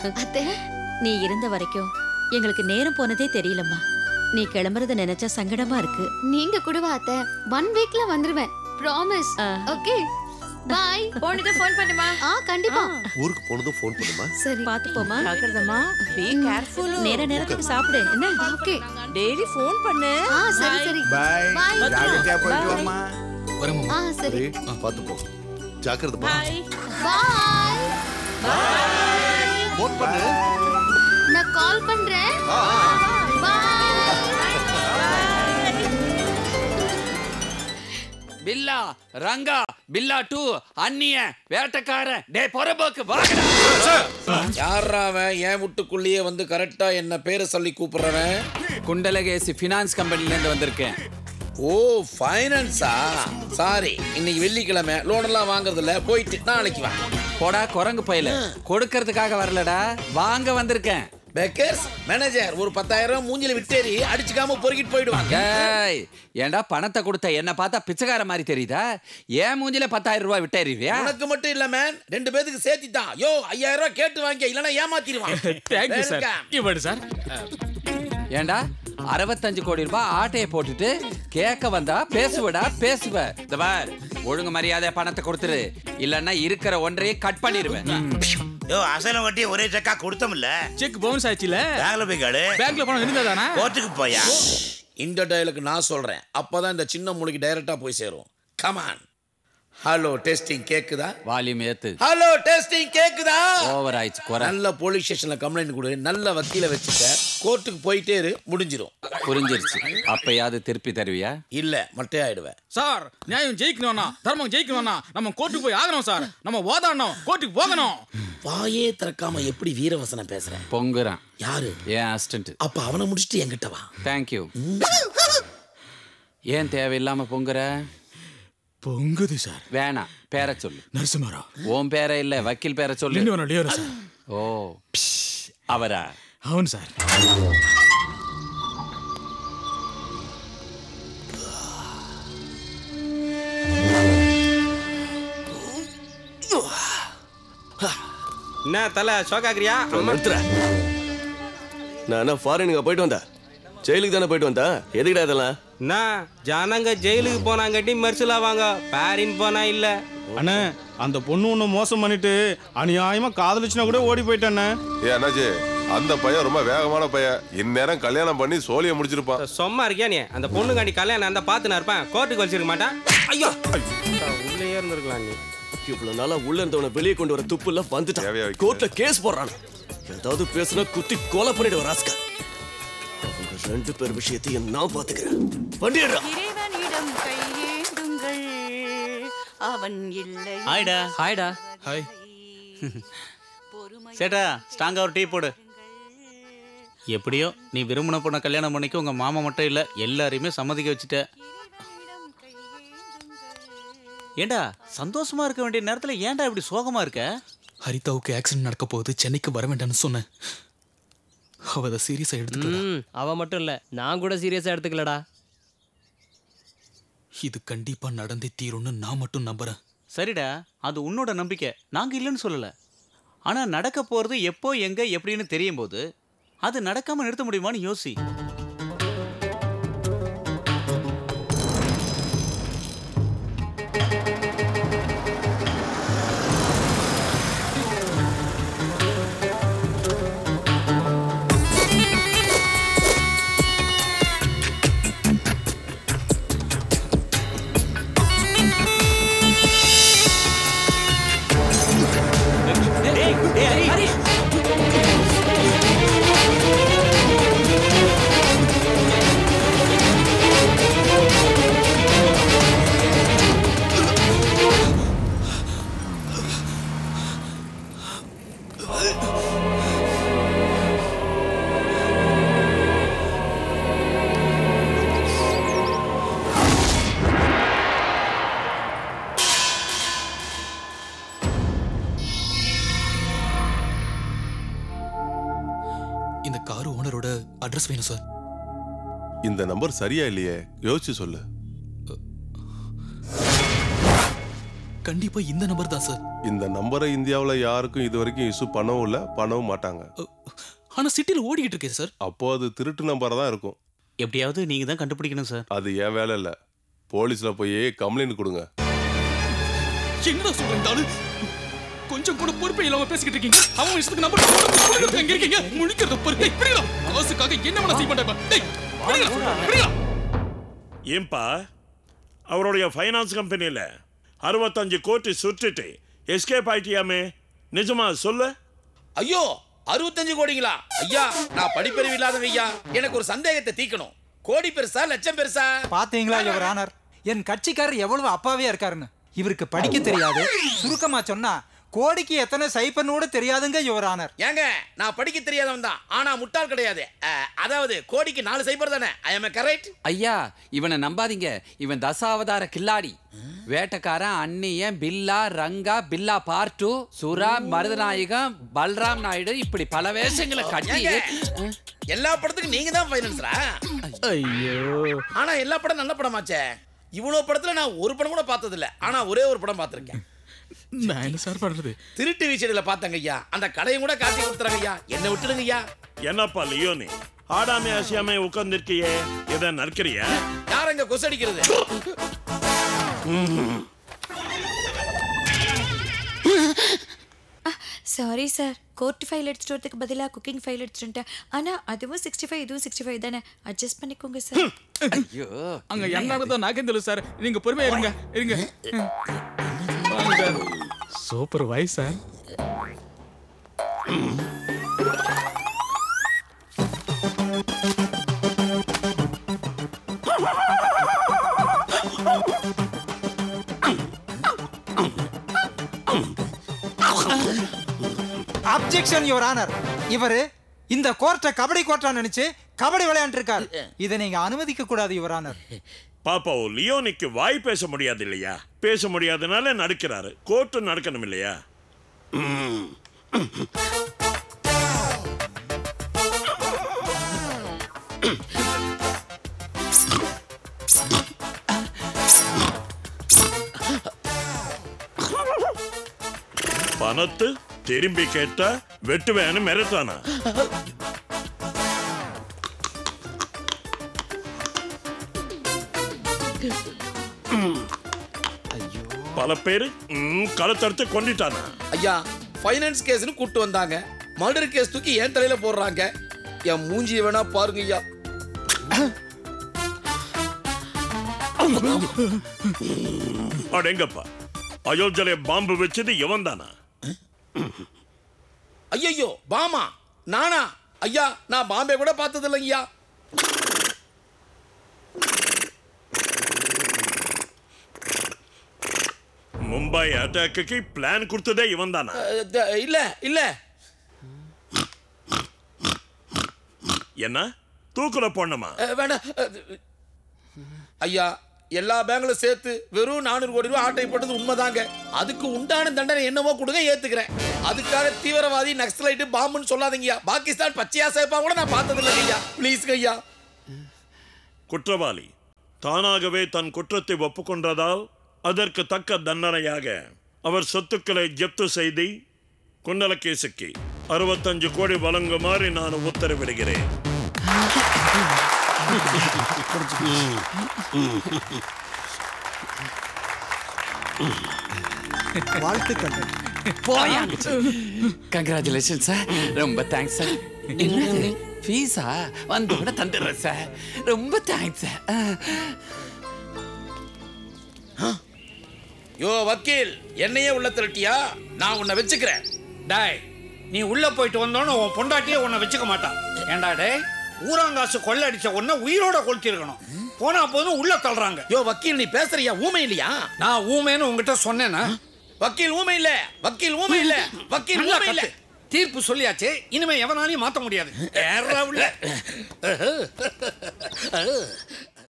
அத்தை நீ இருந்த வரைக்கும் எங்களுக்கு நேரம் போனதே தெரியலம்மா. நீ கிளம்புறத நினைச்சா சங்கடமா இருக்கு. நீங்க கூடவா அத்தை? 1 வீக்ல வந்துருவேன். ப்ராமிஸ். Okay bye. போனது ஃபோன் பண்ணுமா? கண்டிப்பா. ஊருக்கு போனதும் ஃபோன் பண்ணுமா? சரி பாத்து போமா. ஜாக்கிரதமா. Be careful. நேரத்துக்கு சாப்பிடு என்ன. ஓகே டெய்லி ஃபோன் பண்ணு. சரி சரி பை. பை. ஜாக்கிரதையா போயிட்டு வாமா. வரமா. சரி பாத்து போ. ஜாக்கிரதை பா. பை. ஃபோன் பண்ணு. நான் கால் பண்றேன். பை. பில்லா ரங்கா பில்லா 2 அண்ணிய வேட்டக்காரன் டே பொறம்போக்கு வாங்கடா. யாரா அவன் என் வீட்டுக்குள்ளேயே வந்து கரெக்டா என்ன பேரை சொல்லி கூப்பிடுறவன்? குண்டலகேசி ஃபினான்ஸ் கம்பெனில இருந்து வந்திருக்கேன். ஓ ஃபைனான்ஸா? சாரி, இன்னைக்கு வெள்ளிக்கிழமை லோன் எல்லாம் வாங்குறது இல்ல, போயிட்டு நாளைக்கு வா. போடா குரங்கு பையில கொடுக்கறதுக்காக வரலடா, வாங்க வந்திருக்கேன். பேக்கர்ஸ் மேனேஜர் ஒரு 10,000 மூஞ்சில விட்டேரி அடிச்சுக்காம பொறுக்கிட்டு போயிடுவாங்க. ஏய் ஏண்டா பணத்தை கொடுத்த என்ன பார்த்தா பிச்சைக்கார மாதிரி தெரியுதா? ஏன் மூஞ்சில 10,000 ரூபாய் விட்டேறிவியா? உனக்கு மட்டும் இல்ல மேன், 2 பேருக்கு சேர்த்தி தான். யோ 5,000 ரூபாய் கேட்டு வாங்க, இல்லனா ஏமாத்திடுவான். Thank you sir. இவடு சார். ஏண்டா 65 கோடி ரூபாய் ஆட்டையை போட்டுட்டு கேட்க வந்தா பேசுவடா பேசுவ. இந்த பார் ஒழுங்கு மரியாதை பணத்தை கொடுத்துரு, இல்லன்னா இருக்கிற ஒன்றையே கட் பண்ணிடுவேன். யோ அசல வட்டி ஒரே செக்கா கொடுத்தோம்ல. செக் பவுன்ஸ் ஆச்சுல. பேங்க்ல போய் காடு. பேங்க்ல பணம் இருந்ததானா? கோர்ட்டுக்கு போயா. இந்த டயலுக்கு நான் சொல்றேன், அப்பதான் இந்த சின்ன மூளைக்கு டைரக்டா போய் சேரும். Come on. ஹலோ டெஸ்டிங் கேக்குதா? வால்யூம் ஏத்து. ஹலோ டெஸ்டிங் கேக்குதா? ஓவர் ஆயிச்சு குறை. நல்ல போலீஸ் ஸ்டேஷன்ல கம்ப்ளைண்ட் கொடு, நல்ல வக்கீல வச்சுக்க, கோர்ட்டுக்கு போயிட்டே இரு, முடிஞ்சிரும். புரிஞ்சிருச்சு. அப்பயாவது திருப்பி தருவியா? இல்ல மட்டே ஆயிடுவேன். சார் நியாயம் ஜெயிக்கணும்னா, தர்மம் ஜெயிக்கணும்னா நம்ம கோர்ட்டுக்கு போய் ஆகணும் சார். நம்ம வாதாடணும், கோர்ட்டுக்கு போகணும். வாயே திறக்காம எப்படி வீரவசனம் பேசுறேன்? பொங்குறான். யாரு? ஏன் அசிஸ்டன்ட். அப்ப அவனை முடிச்சிட்டு என்கிட்ட வா. தேங்க்யூ. ஏன் தேவையில்லாம பொங்குற? பொங்குது சார். வேணாம், பேரை சொல்லு. நரசிம்மரா. ஓம் பேரை இல்ல, வக்கீல் பேரை சொல்லு. Liora sir. ஓ அவரா? అవును சார். என்ன தலை ஷோக்காகிறியா? நான் ஃபாரினுக்கு போயிட்டு வந்தேன். ஜெயிலுக்கு தானே போயிட்டு வந்தேன். எதுக்கிட்ட இதெல்லாம்? நான் ஜனங்க ஜெயிலுக்கு போனாங்கட்டி மர்சலா வாங்க, பாரின் போனா இல்ல. அண்ணே அந்த பொண்ணு ஒண்ணு மோசம் பண்ணிட்டு அநியாயமா காதலிச்சுனா கூட ஓடி போயிட்டானே. ஏ அண்ணாச்சி, அந்த பையன் ரொம்ப வேகமான பையன். இந்நேரம் கல்யாணம் பண்ணி சோழியை முடிச்சிருப்பான். சும்மா இருக்கியா நீ? அந்த பொண்ணு காண்டி கல்யாணம் அந்த பார்த்து நான் இருப்பேன், கோர்ட்டுக்கு வச்சிருக்க மாட்டான். ஐயோ உள்ளே இருந்திருக்கலாம் நீ. இவ்வளவு நாளா உள்ள இருந்தவனை வெளியே கொண்டு வர துப்புல வந்துட்டான். கோர்ட்ல கேஸ் போடுறான். ஏதாவது பேசுனா குத்தி கொலை பண்ணிடுவ ராஸ்கா. அவங்க 2 பேர் விஷயத்தையும் நான் பாத்துக்கிறேன். பண்ணிடுறா. இறைவனிடம் கையேந்துங்கள், அவன் இல்லை. ஹாய்டா. ஹாய்டா. ஹாய். சேட்டா ஸ்ட்ராங்கா ஒரு டீ போடு. எப்படியோ நீ விரும்பின பொண்ணை கல்யாணம் பண்ணிக்க உங்க மாமா மட்டும் இல்ல எல்லாரையுமே சம்மதிக்க வச்சுட்ட. ஏண்டா சந்தோஷமா இருக்க வேண்டிய நேரத்துல ஏன்டா இப்படி சோகமா இருக்க? ஹரிதாவுக்கு ஆக்சிடென்ட் நடக்க போகுது, சென்னைக்கு வர வேண்டாம்னு சொன்னேன். அவ அதை சீரியஸா எடுத்துக்கல. அவ மட்டும் இல்ல, நான் கூட சீரியஸா எடுத்துக்கலடா. இது கண்டிப்பா நடந்தே தீரும்னு நான் மட்டும் நம்புறேன். சரிடா, அது உன்னோட நம்பிக்கை, நாங்க இல்லைன்னு சொல்லல. ஆனா நடக்க போறது எப்போ எங்க எப்படின்னு தெரியும் போது அது நடக்காம நிறுத்த முடியுமான்னு யோசி. இந்த கார் ஓனரோட அட்ரஸ் வேணும் சார். இந்த நம்பர் சரியா இல்லையே, யோசிச்சு சொல்லு. கண்டிப்பா இந்த நம்பர் தான் சார். இந்த நம்பரை இந்தியாவுல யாருக்கும் இது வரைக்கும் இஷ்யூ பண்ணவும் இல்ல, பண்ணவும் மாட்டாங்க. ஆனா சிட்டில ஓடிக்கிட்டு இருக்கே சார். அப்போ அது திருட்டு நம்பரா தான் இருக்கும். எப்படியாவது நீங்க தான் கண்டுபிடிக்கணும் சார். அது ஏன் வேலை இல்ல. போலீஸ்ல போய் கம்ப்ளைண்ட் கொடுங்க. என்னடா சொல்றீங்க? கொஞ்சம் கூட பொறுப்பே இல்லாம பேசிக்கிட்டு இருக்கீங்க. அவன் இஷ்டத்துக்கு நம்பர் கொடுங்க. எங்க இருக்கீங்க? முழிக்கிறது பொறுப்பே. இப்படிடா. காசுக்காக என்ன வேணா செய்ய மாட்டேன். டேய், இப்படிடா. ஏன்பா அவருடைய ஃபைனான்ஸ் கம்பெனியில் 65 கோடி சுட்டுட்டு எஸ்கேப் ஆயிட்டியாமே, நிஜமா சொல்லு. ஐயோ 65 கோடிங்களா? ஐயா நான் படிப்பறிவு இல்லாதவங்க ஐயா. எனக்கு ஒரு சந்தேகத்தை தீக்கணும். கோடி பெருசா லட்சம் பெருசா? பாத்தீங்களா யுவர் ஆனர், என் கட்சிக்காரர் எவ்வளவு அப்பாவியா இருக்காருன்னு. இவருக்கு படிக்க தெரியாது. சுருக்கமா சொன்னா கோடிக்கு எத்தனை சைபர்னு தெரியாதுங்க யுவர் ஆனர். ஏங்க நான் படிக்க தெரியாதவன் தான், ஆனா முட்டாள் கிடையாது. அதாவது கோடிக்கு 4 சைபர் தானே. ஐ அம் கரெக்ட்? ஐயா இவனை நம்பாதீங்க. இவன் தசாவதார கில்லாடி. வேட்டக்காரன், அந்நியன், பில்லா, ரங்கா, பில்லா பார்ட் 2, சுரா, மருதநாயகம், பல்ராம் நாயுடு, இப்படி பல வேஷங்களை கட்டி எல்லா படத்துக்கும் நீங்க தான் ஃபைனான்ஸரா? ஐயோ. ஆனா எல்லா படம் நல்ல படமாச்சே. இவ்வளவு படத்துல நான் ஒரு படம் கூட பார்த்தது இல்ல. ஆனா ஒரே ஒரு படம் பார்த்திருக்கேன். நான் என்ன சார் பண்றது? திருட்டு வீச்சடில பார்த்தங்க ஐயா. அந்த கடையும் கூட காட்டி கொடுத்துறாங்க ஐயா. என்ன விட்டுடுங்க ஐயா. என்னப்பா லியோனி ஆடாமே அசியாமே உட்கார்ந்துருக்கியே, எதை நறுக்கிறியா? யாரங்க கொசடிக்கிறது? சாரி சார், கோர்ட் ஃபைல் எடுத்துட்டு வரதுக்கு பதிலாக குக்கிங் ஃபைல் எடுத்துட்டேன். ஆனா அதுவும் 65 இதுவும் 65 தானே, அட்ஜஸ்ட் பண்ணிக்கோங்க சார். ஐயோ அங்க என்னடா நாகேந்திர சார், நீங்க பொறுமையா இருங்க. இருங்க. Super voice sir. Objection your honour. இவரு இந்த கோர்ட்டை கபடி கோர்ட்டா நினைச்சு கபடி விளையாண்டு இருக்காரு. இதை நீங்க அனுமதிக்க கூடாது யுவர் ஆனர். பாப்பா லியோனிக்கு வாய் பேச முடியாது இல்லையா? பேச முடியாதனால நடக்கிறாரு. கோர்ட்டு நடக்கணும் இல்லையா? பணத்து திரும்பி கேட்டா வெட்டுவேன்னு மிரட்டானா? பல பேரு களத்தடுத்து கொண்டுட்டானா? ஐயா ஃபைனான்ஸ் கேஸ்னு கூட்டு வந்தாங்க. மர்டர் கேஸ் தூக்கி என் தலையில போடுறாங்க. என் மூஞ்சியை வேணா பாருங்க ஐயா. அடேங்கப்பா, அயோத்தியில பாம்பு வச்சது எவன் தானா? ஐயோ பாமா நானா? ஐயா நான் பாம்பே கூட பார்த்தது இல்லைங்கய்யா. மும்பை அட்டாக்கு பிளான் கொடுத்ததே இவன் தானா? இல்ல இல்ல. என்ன தூக்குல போடணுமா? வேணாம் ஐயா. எல்லா பேங்களும் சேர்த்து வெறும் 400 கோடி ரூபாய் ஆட்டை போட்டது உண்மைதாங்க. அதுக்கு உண்டான தண்டனை என்னவோ கொடுங்க, ஏத்துக்கிறேன். அதுக்காக தீவிரவாதி, நக்சலைட்டு, பாம்புன்னு சொல்லாதீங்கய்யா. பாகிஸ்தான் பச்சையா சேப்பா கூட நான் பார்த்தது இல்லையா. ப்ளீஸ் ஐயா. குற்றவாளி தானாகவே தன் குற்றத்தை ஒப்புக்கொண்டதால் அதற்கு தக்க தண்டனையாக அவர் சொத்துக்களை ஜப்து செய்து குண்டலகேசுக்கு 65 கோடி வழங்குமாறு நான் உத்தரவிடுகிறேன். வாழ்த்துக்கள். Congratulation sir. ரொம்ப தேங்க்ஸ் சார். ஃபீஸா வந்து கூட தந்துடுறேன் சார். ரொம்ப தேங்க்ஸ் சார். யோ வக்கீல், என்னையே உள்ள திரட்டியா? நான் உன்னை வச்சுக்கிறேன். டாய், நீ உள்ள போயிட்டு வந்தோன்னு உன் பொண்டாட்டியே உன்னை வச்சுக்க மாட்டான். ஏண்டா டே, ஊராங்காசு கொள்ளை அடிச்ச உன்னை உயிரோட கொளுத்திருக்கணும். போனா போதும் உள்ள தள்ளுறாங்க. யோ வக்கீல், நீ பேசுறியா? ஊமை இல்லையா? நான் ஊமைன்னு உங்ககிட்ட சொன்னேன்னா? வக்கீல் ஊமை இல்ல, வக்கீல் ஊமை இல்ல, வக்கீல் ஊமை இல்ல. தீர்ப்பு சொல்லியாச்சு, இனிமே எவனாலையும் மாத்த முடியாது.